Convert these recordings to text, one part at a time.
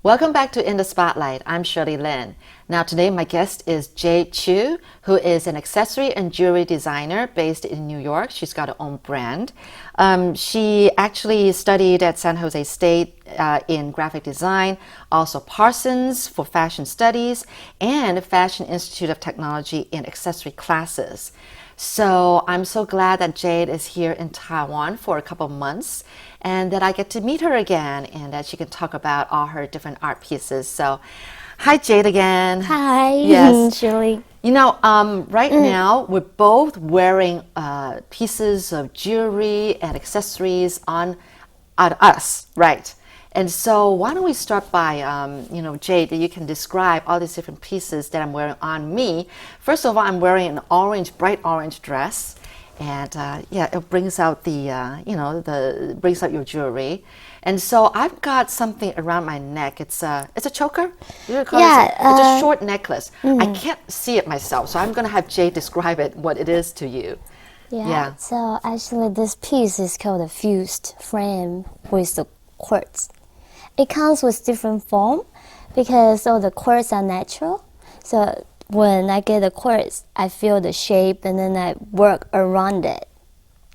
Welcome back to In the Spotlight. I'm Shirley Lin. Now today my guest is Jade Chiu, who is an accessory and jewelry designer based in New York. She's got her own brand. She actually studied at San Jose State in graphic design, also Parsons for fashion studies, and Fashion Institute of Technology in accessory classes. So I'm so glad that Jade is here in Taiwan for a couple of months and that I get to meet her again and that she can talk about all her different art pieces. So hi, Jade again. Hi, yes. Shirley. You know, right now we're both wearing pieces of jewelry and accessories on us, right? And so why don't we start by, Jade, you can describe all these different pieces that I'm wearing on me. First of all, I'm wearing an orange, bright orange dress. And it brings out brings out your jewelry. And so I've got something around my neck. It's a choker. It's a short necklace. I can't see it myself, so I'm going to have Jade describe it, what it is to you. Yeah. So actually, this piece is called a fused frame with the quartz. It comes with different form because all the quartz are natural. So when I get the quartz, I feel the shape and then I work around it.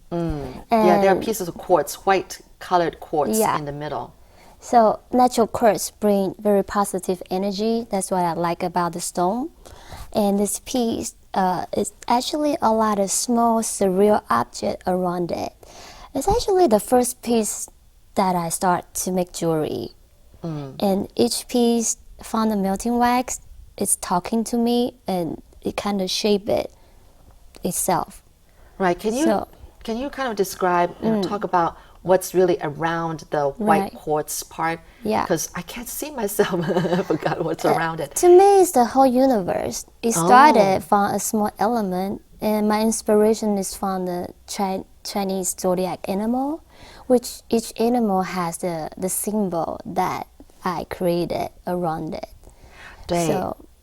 There are pieces of quartz, white colored quartz in the middle. So natural quartz bring very positive energy. That's what I like about the stone. And this piece is actually a lot of small surreal object around it. It's actually the first piece that I start to make jewelry. And each piece found the melting wax, it's talking to me and it kind of shape it itself. Right. Can you kind of describe and talk about what's really around the white quartz part? Yeah. Because I can't see myself. I forgot what's around it. To me, it's the whole universe. It started from a small element, and my inspiration is from the Chinese zodiac animal, which each animal has the symbol that I created around it.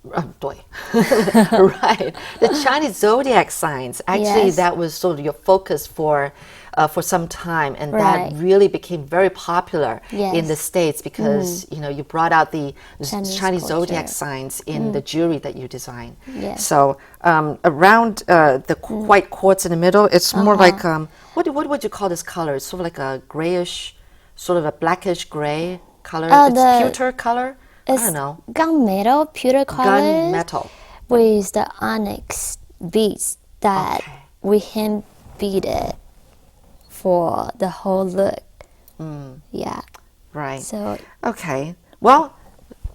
Right. The Chinese zodiac signs. Actually, that was sort of your focus for some time, and that really became very popular in the States because you brought out the Chinese zodiac signs in the jewelry that you design. So around the white quartz in the middle, it's more like what would you call this color? It's sort of like a grayish, sort of a blackish gray color. It's pewter color. I don't know. Gunmetal, pewter color. Gunmetal. With the onyx beads that we hand beaded for the whole look. Yeah. Right. So. Okay. Well,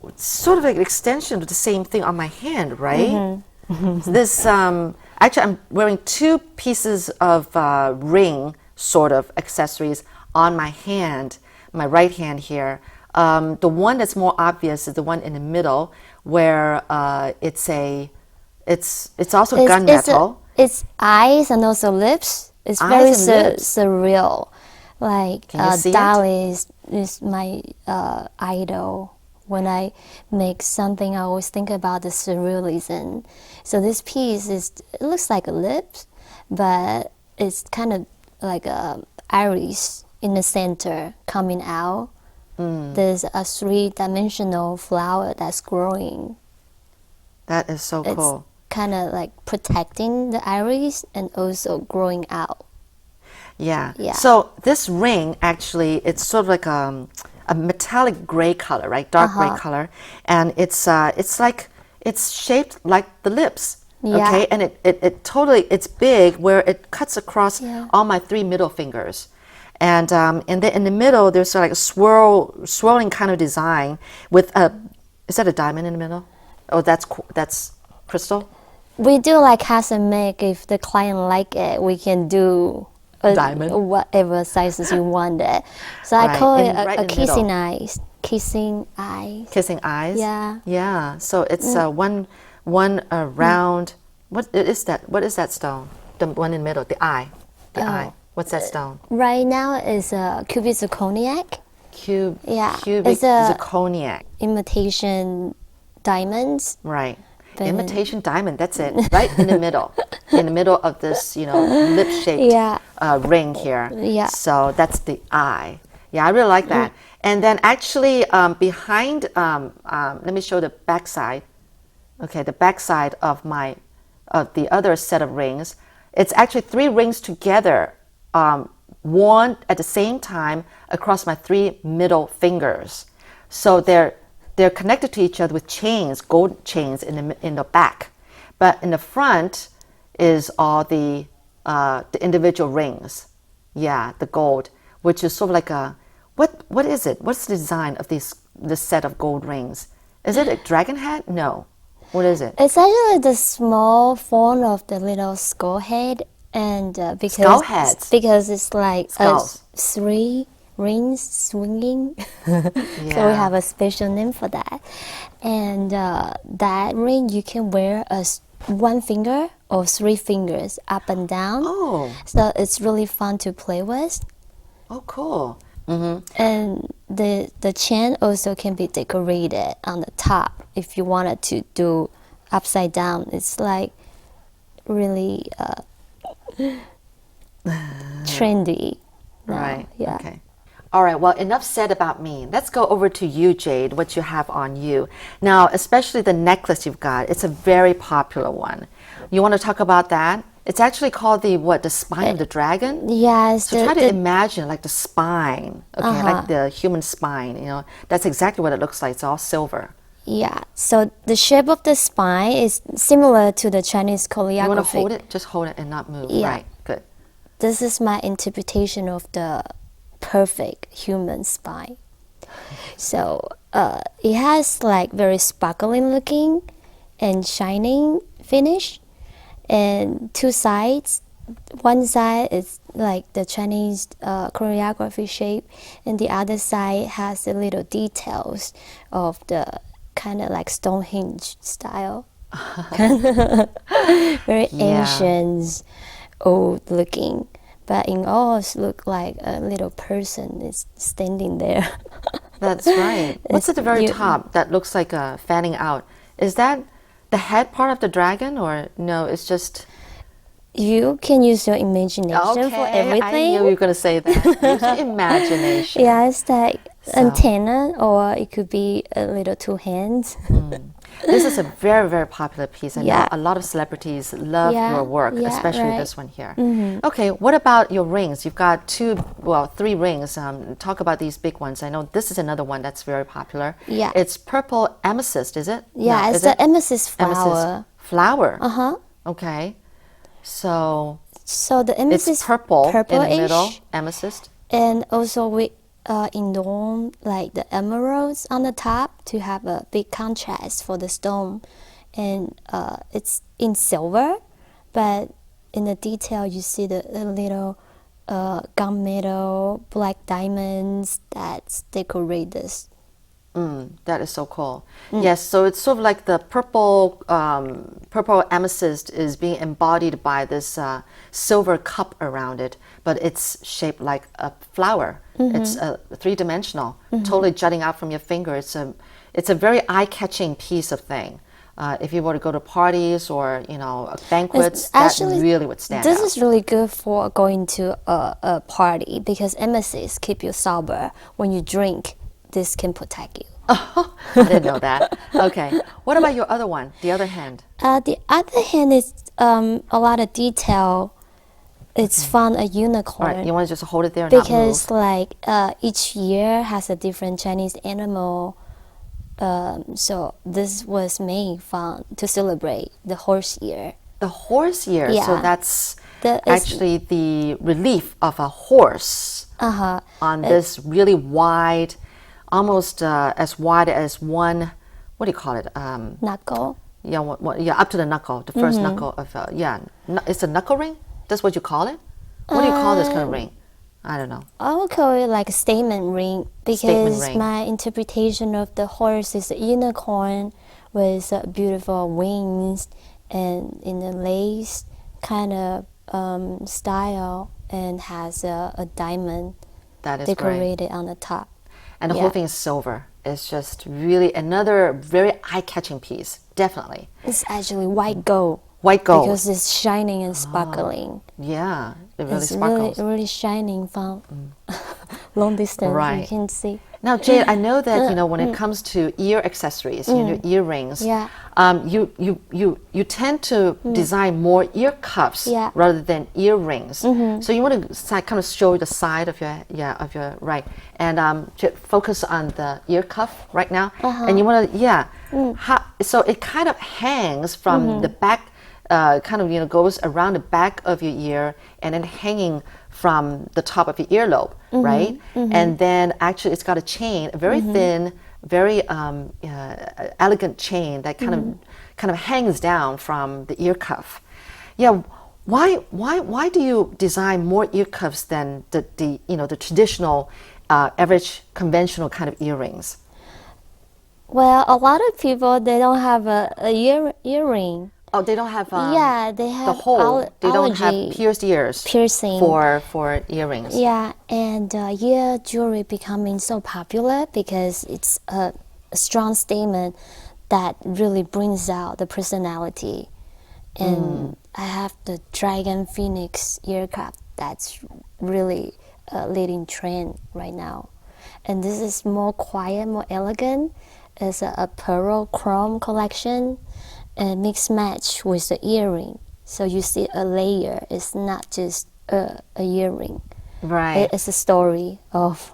it's sort of like an extension of the same thing on my hand, right? This actually, I'm wearing two pieces of ring sort of accessories on my hand, my right hand here. The one that's more obvious is the one in the middle, where it's also gunmetal. It's eyes and also lips. It's very surreal. Like Dali is my idol. When I make something, I always think about the surrealism. So this piece it looks like a lip, but it's kind of like a iris in the center coming out. There's a three-dimensional flower that's growing. That is so cool. It's kind of like protecting the iris and also growing out. Yeah. So this ring, actually, it's sort of like a metallic gray color, right? Dark gray color. And it's shaped like the lips. Okay? And it's big where it cuts across all my three middle fingers. And then in the middle, there's like a swirling kind of design with is that a diamond in the middle? Oh, that's crystal? We do like custom make. If the client like it, we can do diamond, whatever sizes you want it. So I call it a kissing eyes. Kissing eyes. Kissing eyes? Yeah. Yeah. So it's one round. What is that? What is that stone? The one in the middle, the eye. The eye. What's that stone? Right now is a cubic zirconiac. Cubic it's zirconiac. Imitation diamonds. Right. Imitation diamond, that's it. Right in the middle. In the middle of this, lip-shaped ring here. Yeah. So that's the eye. Yeah, I really like that. And then actually behind, let me show the back side. Okay, the back side of the other set of rings. It's actually 3 rings together, worn at the same time across my 3 middle fingers. So they're connected to each other with chains, gold chains in the back. But in the front is all the individual rings. Yeah, the gold, which is sort of like a, what is it? What's the design of this set of gold rings? Is it a dragon head? No. What is it? It's actually the small form of the little skull head, and skull heads. Because it's like 3 rings swinging. Yeah. So we have a special name for that. And that ring you can wear as 1 finger or 3 fingers up and down. Oh. So it's really fun to play with. Oh, cool. And the chain also can be decorated on the top if you wanted to do upside down. It's like really trendy now. Right. Yeah. Okay. All right. Well, enough said about me. Let's go over to you, Jade, what you have on you. Now, especially the necklace you've got. It's a very popular one. You want to talk about that? It's actually called the spine of the dragon? Yes. So try to imagine like the spine, okay, like the human spine, you know. That's exactly what it looks like. It's all silver. Yeah. So the shape of the spine is similar to the Chinese choreography. You want to hold it? Just hold it and not move. Yeah. Right. Good. This is my interpretation of the perfect human spine. So it has like very sparkling looking and shining finish. And 2 sides. One side is like the Chinese choreography shape, and the other side has the little details of the kind of like Stonehenge style. Very ancient, old looking. But in all, it looks like a little person is standing there. That's right. What's at the very top that looks like fanning out? Is that the head part of the dragon, or no, it's just... You can use your imagination for everything. I knew you were going to say that. Use your imagination. Yeah, it's like antenna, or it could be a little 2 hands. This is a very, very popular piece. I know a lot of celebrities love your work, especially this one here. Okay, what about your rings? You've got 3 rings. Talk about these big ones. I know this is another one that's very popular. Yeah. It's purple amethyst, is it? Yeah, no, it's the amethyst flower. Amethyst flower? Uh-huh. Okay. So the amethyst it's purple in the middle, purplish, amethyst. And also we adorn like the emeralds on the top to have a big contrast for the stone. And it's in silver, but in the detail you see the little gunmetal, black diamonds that decorate this. That is so cool. Yes, so it's sort of like the purple amethyst is being embodied by this silver cup around it, but it's shaped like a flower. It's 3-dimensional, totally jutting out from your finger. It's a very eye-catching piece of thing. If you were to go to parties or banquets, that really would stand out. This is really good for going to a party because amethyst keep you sober. When you drink, this can protect you. Oh, I didn't know that. Okay. What about your other one, the other hand? The other hand is a lot of detail. It's found a unicorn. All right, you want to just hold it there and because not move? Each year has a different Chinese animal. So this was made to celebrate the horse year. The horse year. Yeah. So that's actually the relief of a horse on this really wide, almost as wide as one, what do you call it? Knuckle. Yeah, up to the knuckle, the first knuckle of, it's a knuckle ring? That's what you call it? What do you call this kind of ring? I don't know. I would call it like a statement ring because my interpretation of the horse is a unicorn with beautiful wings and in the lace kind of style and has a diamond decorated on the top. And the whole thing is silver. It's just really another very eye-catching piece, definitely. It's actually white gold. White gold. Because it's shining and sparkling. Yeah, it really sparkles. It's really shining from long distance. Right. You can see. Now, Jade, I know that when it comes to ear accessories, earrings, Yeah. You tend to design more ear cuffs rather than earrings. So you want to kind of show the side of your right, and focus on the ear cuff right now, and you want to so it kind of hangs from the back, kind of goes around the back of your ear, and then hanging from the top of your earlobe, right? And then actually it's got a chain, a very thin, very elegant chain that kind of hangs down from the ear cuff. Yeah, why do you design more ear cuffs than the traditional, average, conventional kind of earrings? Well, a lot of people, they don't have a earring. Oh, they don't have they have the hole. They don't have pierced ears piercing for earrings. Yeah, and ear jewelry becoming so popular because it's a strong statement that really brings out the personality. And I have the Dragon Phoenix ear cuff that's really a leading trend right now. And this is more quiet, more elegant. It's a pearl chrome collection. And mix match with the earring, so you see a layer. It's not just a earring. Right. It's a story of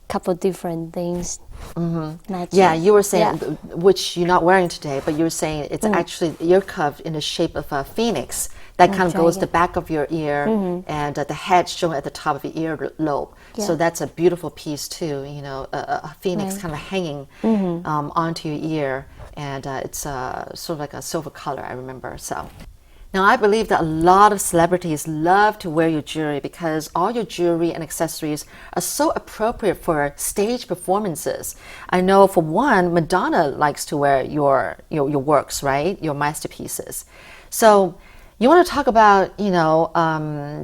a couple different things. Matching. Yeah, you were saying, which you're not wearing today, but you were saying it's actually ear cuff in the shape of a phoenix that kind of goes the back of your ear, and the head shown at the top of your earlobe. So that's a beautiful piece too. A phoenix kind of hanging onto your ear. And it's sort of like a silver color, I remember. So now I believe that a lot of celebrities love to wear your jewelry because all your jewelry and accessories are so appropriate for stage performances. I know for one, Madonna likes to wear your works, right? Your masterpieces. So you want to talk about,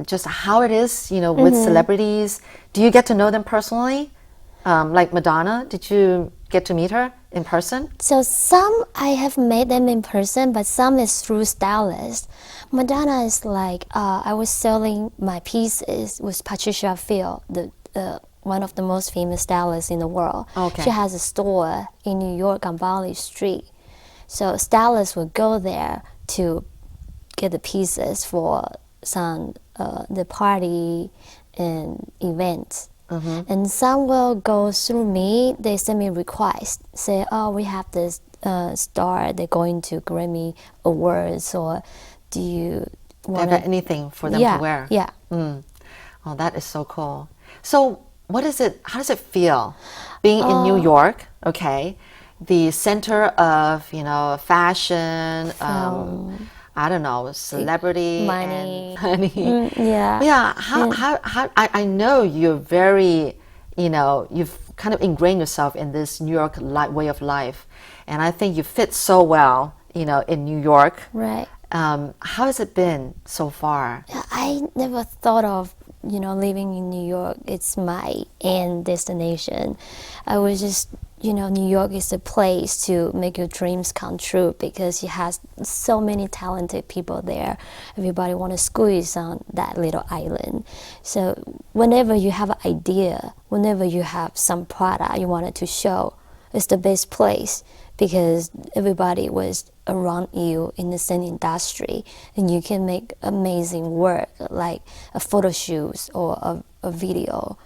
just how it is, with celebrities. Do you get to know them personally? Like Madonna, did you get to meet her in person? So some I have met them in person, but some is through stylists. Madonna is like, I was selling my pieces with Patricia Field, one of the most famous stylists in the world. Okay. She has a store in New York on Bali Street. So stylists would go there to get the pieces for some the party and events. And some will go through me. They send me requests, say, oh, we have this star, they're going to Grammy Awards, or do you want anything for them to wear? Yeah. Oh, that is so cool. So how does it feel being in New York, okay, the center of, fashion, I don't know, celebrity, money. Yeah. How I know you're very, you've kind of ingrained yourself in this New York way of life, and I think you fit so well, in New York. Right. How has it been so far? I never thought of, living in New York. It's my end destination. I was just, New York is a place to make your dreams come true because it has so many talented people there. Everybody want to squeeze on that little island. So whenever you have an idea, whenever you have some product you wanted to show, it's the best place because everybody was around you in the same industry, and you can make amazing work like a photo shoot or a video.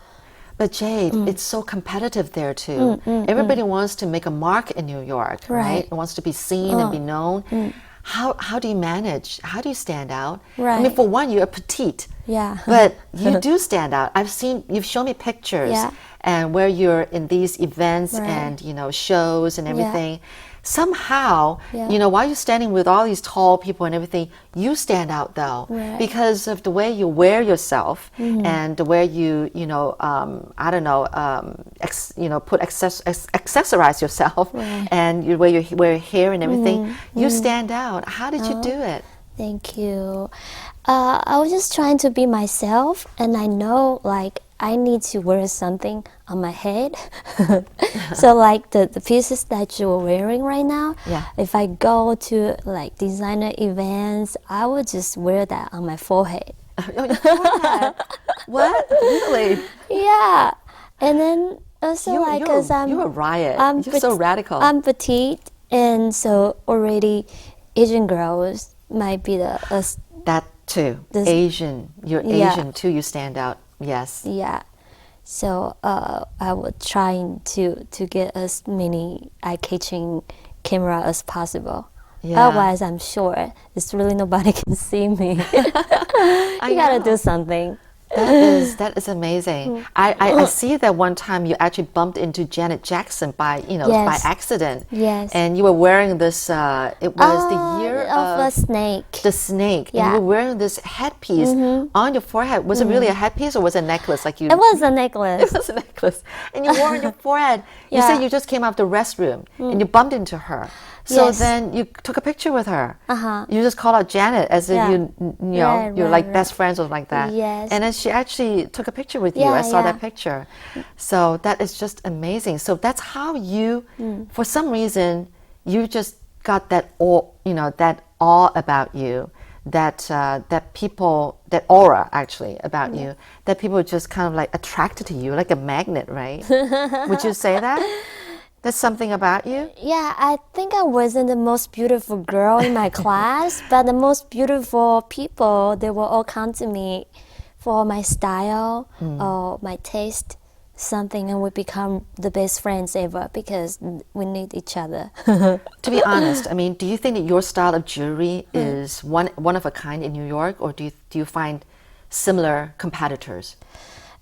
But Jade, it's so competitive there too. Everybody wants to make a mark in New York, right? It wants to be seen and be known. How do you manage? How do you stand out? Right. I mean, for one, you're petite. Yeah. But you do stand out. You've shown me pictures and where you're in these events and, shows and everything. Somehow, while you're standing with all these tall people and everything, you stand out though, because of the way you wear yourself and the way you, accessorize yourself and the way you wear your hair and everything. You stand out. How did you do it? Thank you. I was just trying to be myself, and I know, I need to wear something on my head. So the pieces that you're wearing right now, if I go to designer events, I would just wear that on my forehead. What? Really? Yeah. And then also because you're a riot. You're so radical. I'm petite, and so already Asian girls might be that too. Asian. You're Asian too. You stand out. Yes. Yeah. So I was trying to get as many eye-catching camera as possible. Yeah. Otherwise, I'm sure it's really nobody can see me. You gotta do something. That is amazing. I see that one time you actually bumped into Janet Jackson by by accident. Yes. And you were wearing this. It was the year of the snake. The snake. Yeah. And you were wearing this headpiece on your forehead. Was it really a headpiece or was it a necklace? Like you? It was a necklace. It was a necklace, and you wore it on your forehead. You said you just came out of the restroom and you bumped into her. So then you took a picture with her. You just called out Janet as if you're like best friends or like that. Yes. And then she actually took a picture with you. I saw that picture. So that is just amazing. So that's how you, for some reason, you just got that that awe about you, that people, that aura actually about you, that people just kind of like attracted to you, like a magnet, right? Would you say that? There's something about you? Yeah, I think I wasn't the most beautiful girl in my class, but the most beautiful people, they will all come to me for my style or my taste, something, and we become the best friends ever because we need each other. To be honest, I mean, do you think that your style of jewelry is one of a kind in New York, or do you find similar competitors?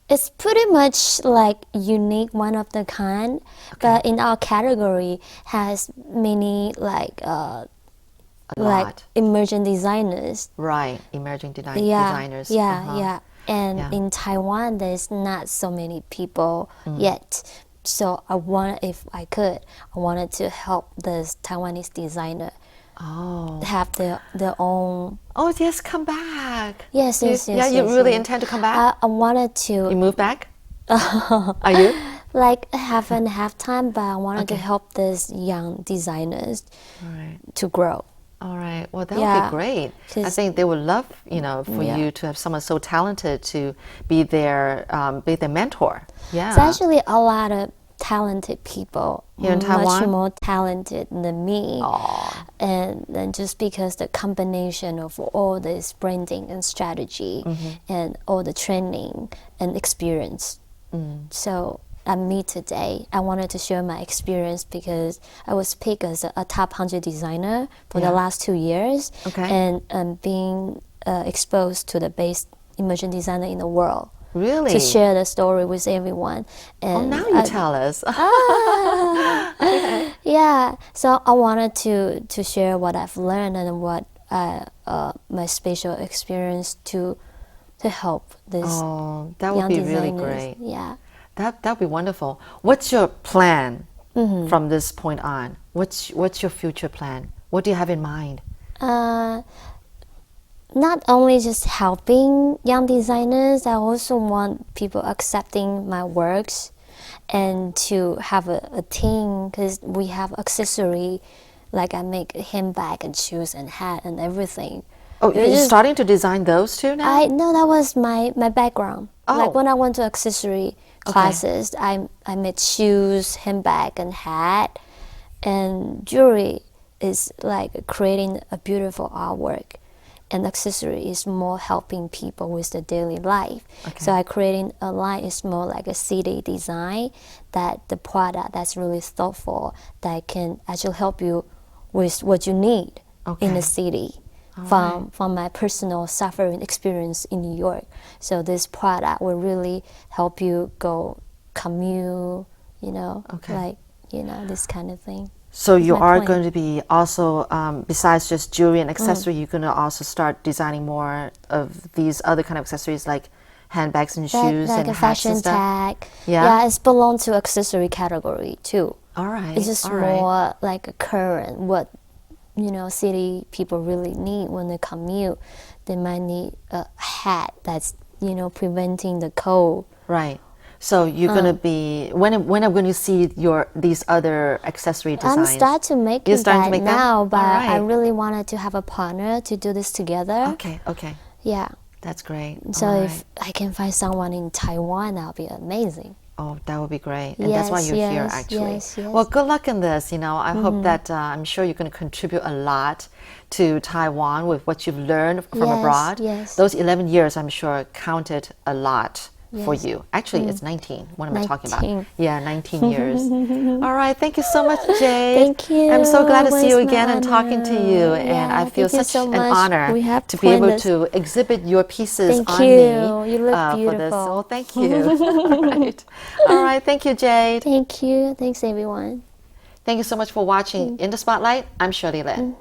It's pretty much like unique, one of the kind, but in our category has many like emerging designers. Right, emerging designers. Yeah. And in Taiwan, there's not so many people yet. So if I could, I wanted to help this Taiwanese designer have their own. Oh yes, come back. Yes. Yeah, you really intend to come back? I wanted to. You move back? Are you? Like half and half time, but I wanted to help these young designers to grow. All right. Well, that would be great. I think they would love, for you to have someone so talented to be their mentor. Yeah. It's actually a lot of talented people here in Taiwan, much more talented than me. And then just because the combination of all this branding and strategy and all the training and experience. So at me today, I wanted to share my experience because I was picked as a top 100 designer for the last 2 years, and being exposed to the best emerging designer in the world. Really? To share the story with everyone. And now you tell us. Yeah, so I wanted to share what I've learned and what my special experience to help this that would young be designers. really great. Yeah. That would be wonderful. What's your plan from this point on? What's your future plan? What do you have in mind? Not only just helping young designers, I also want people accepting my works and to have a team, because we have accessory, like I make a handbag and shoes and hat and everything. Oh, you're starting to design those too now? No, that was my background. Like when I went to accessory classes, I made shoes, handbag and hat, and jewelry is like creating a beautiful artwork. And accessory is more helping people with the daily life. So I creating a line is more like a city design, that the product that's really thoughtful, that can actually help you with what you need in the city. From my personal suffering experience in New York. So this product will really help you go commute, this kind of thing. So you are going to be also, besides just jewelry and accessory, you're going to also start designing more of these other kind of accessories like handbags and shoes like and a hats fashion and stuff? tag. Yeah, it's belong to accessory category too. All right. It's just more like a current, what city people really need when they commute. They might need a hat that's preventing the cold. Right. So you're gonna be when I'm going to see these other accessory designs? I'm starting to make that now, but right. I really wanted to have a partner to do this together. Okay. Yeah. That's great. So if I can find someone in Taiwan, that'll be amazing. Oh, that would be great. And that's why you're here, actually. Yes. Well, good luck in this. I hope that I'm sure you're going to contribute a lot to Taiwan with what you've learned from abroad. Yes. Those 11 years, I'm sure, counted a lot for you. Actually, it's 19. What am I talking about? Yeah, 19 years. All right. Thank you so much, Jade. Thank you. I'm so glad to see you It was again my and talking to you. And I feel such an honor to be able to exhibit your pieces on me. You look beautiful. For this. Well, thank you. All right. Thank you, Jade. Thank you. Thanks, everyone. Thank you so much for watching In the Spotlight. I'm Shirley Lin.